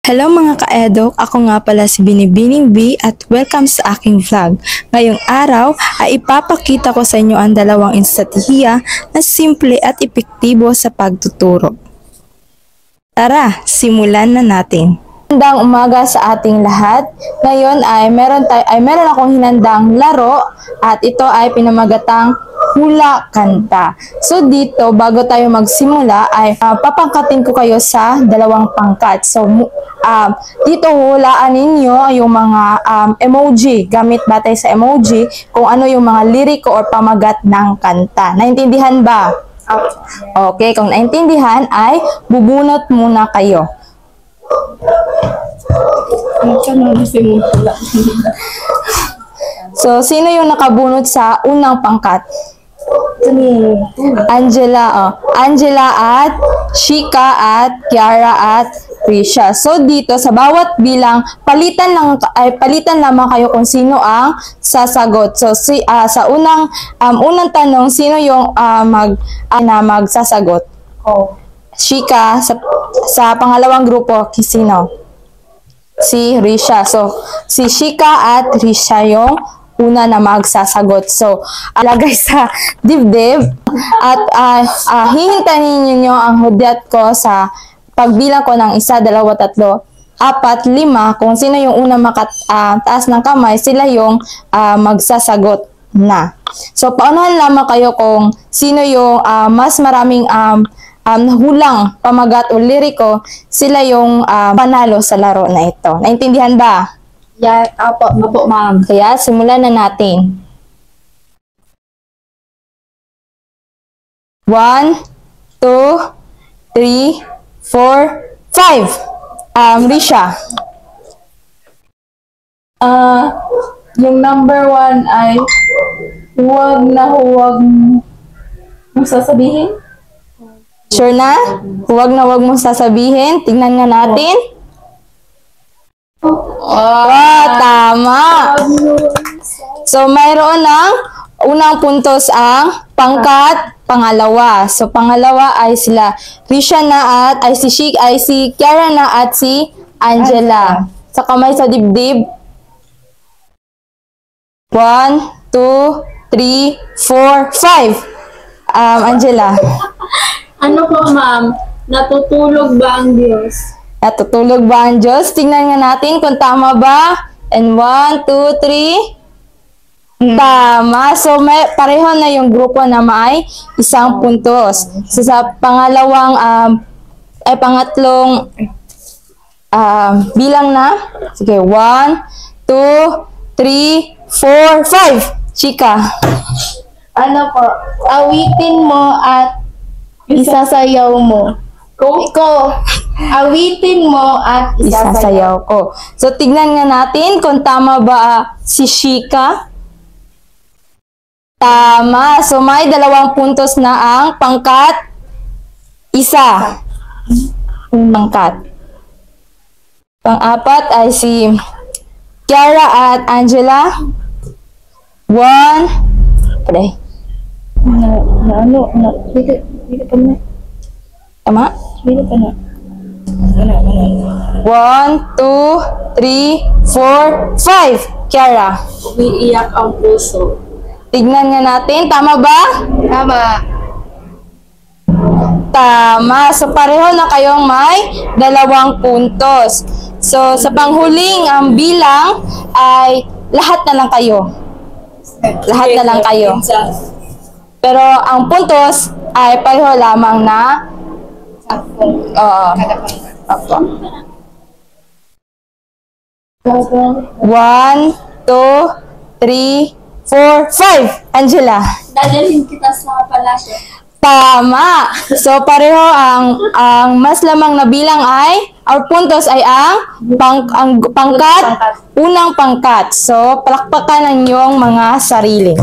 Hello mga ka-edok, ako nga pala si Binibining B at welcome sa aking vlog. Ngayong araw ay ipapakita ko sa inyo ang dalawang estratehiya na simple at epektibo sa pagtuturo. Tara, simulan na natin. Magandang umaga sa ating lahat. Ngayon ay meron akong hinandang laro at ito ay pinamagatang hula kanta. So dito, bago tayo magsimula ay papangkatin ko kayo sa dalawang pangkat. So dito hulaan ninyo yung mga emoji, gamit batay sa emoji, kung ano yung mga liriko or pamagat ng kanta. Naintindihan ba? Okay, kung naintindihan ay bubunot muna kayo. So, sino yung nakabunot sa unang pangkat? Angela, Angela at Shika at Kiara at Risha. So dito sa bawat bilang palitan lamang kayo kung sino ang sasagot. So sa unang tanong, sino yung magsasagot? Shika. Sa pangalawang grupo, sino? Si Risha. So si Shika at Risha yung una na magsasagot. So, alagay sa dibdib at hihintayin niyo ang hudyat ko sa pagbilang ko ng 1, 2, 3, 4, 5. Kung sino yung una taas ng kamay, sila yung magsasagot na. So, paunahan lamang kayo kung sino yung mas maraming hulang pamagat o liriko, sila yung panalo sa laro na ito. Naintindihan ba? Yeah, apo ma'am. Kaya simulan na natin. 1, 2, 3, 4, 5. Risha. Yung number 1 ay huwag mong sasabihin. Sure na? Huwag mong sasabihin. Tingnan nga natin. Tama. So, mayroon ng unang puntos ang pangkat pangalawa. So, pangalawa ay sila Risha na at si Kiara na at si Angela. Sa kamay sa dibdib. 1, 2, 3, 4, 5. Angela. Ano po ma'am? Natutulog ba ang Diyos? Natutulog ba ang Diyos? Tingnan nga natin kung tama ba. And 1, 2, 3. Tama. So, pareho na yung grupo na may isang puntos. So, sa pangatlong bilang na. Sige, 1, 2, 3, 4, 5. Chika. Ano po? Awitin mo at isasayaw mo. Ikaw. Awitin mo at Isasayaw ko. So, tignan nga natin kung tama ba si Shika. Tama. So, may 2 puntos na ang pangkat 1. Pangkat. Pang-4 ay si Kiara at Angela. 1. Pwede. Tama? 1, 2, 3, 4, 5. Kiara. Umiiyak ang puso. Tignan nga natin. Tama ba? Tama. Tama. So, pareho na kayong may 2 puntos. So, sa panghuling bilang ay lahat na lang kayo. Lahat na lang kayo. Pero ang puntos ay pareho lamang na 10. Opo. 1, 2, 3, 4, 5. Angela. Dadalhin kita sa palasyo. Tama. So pareho ang mas lamang na bilang ay puntos ay ang pangkat, unang pangkat. So palakpakan ang iyong mga sarili.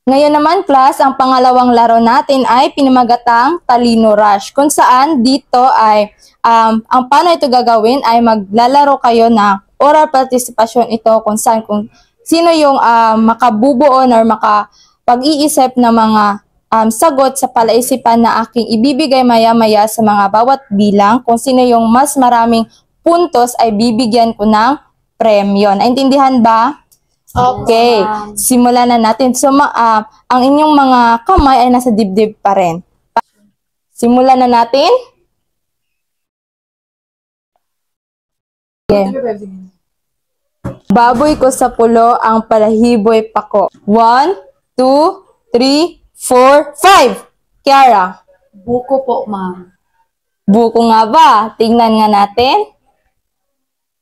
Ngayon naman class, ang pangalawang laro natin ay pinamagatang Talino Rush, kung saan dito ay ang paano ito gagawin ay maglalaro kayo na oral participation ito kung sino yung makabubuo or makapag-iisip ng mga sagot sa palaisipan na aking ibibigay maya-maya sa mga bawat bilang. Kung sino yung mas maraming puntos ay bibigyan ko ng premyo. Naintindihan ba? Okay, simulan na natin. So, ang inyong mga kamay ay nasa dibdib pa rin. Simulan na natin. Okay. Baboy ko sa pulo, ang palahiboy pako. 1, 2, 3, 4, 5. Kiara. Buko po, ma'am. Buko nga ba? Tingnan nga natin.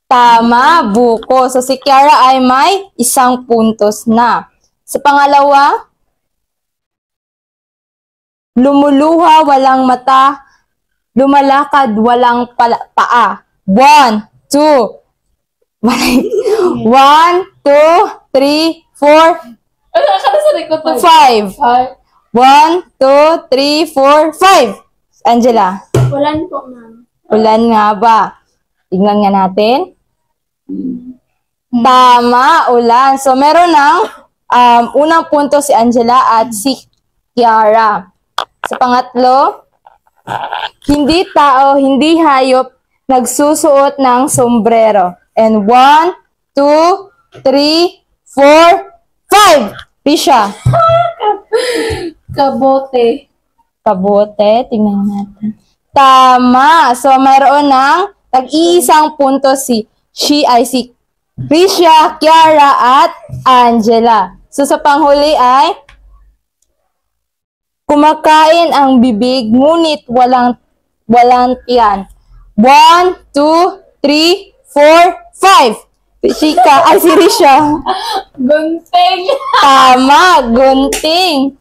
Tama, buko. So, si Kiara ay may 1 puntos na. Sa pangalawa, lumuluha, walang mata, lumalakad, walang paa. 1, 2, 1, 2, 3, 4, 5. 1, 2, 3, 4, 5. Angela. Ulan po, ma'am. Ulan nga ba? Tingnan nga natin. Tama, ulan. So, meron ng unang punto si Angela at si Kiara. Sa pangatlo, hindi tao, hindi hayop, nagsusuot ng sombrero. And 1, 2, 3, 4, 5. Risha. Kabote. Kabote. Tingnan natin. Tama. So, mayroon ng tag-iisang punto si Risha, Kiara, at Angela. So, sa panghuli ay kumakain ang bibig, ngunit walang tiyan. 1, 2, 3, 4, 5. Si Risha. Gunting. Tama, gunting.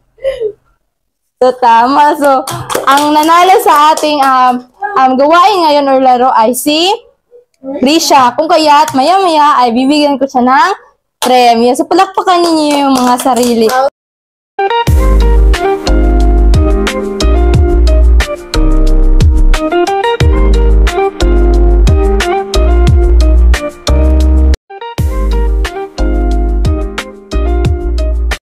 So, tama. So, ang nanalo sa ating gawain ngayon or laro ay si Risha. Kung kaya't maya-maya ay bibigyan ko siya ng premyo. So, palakpakan ninyo yung mga sarili.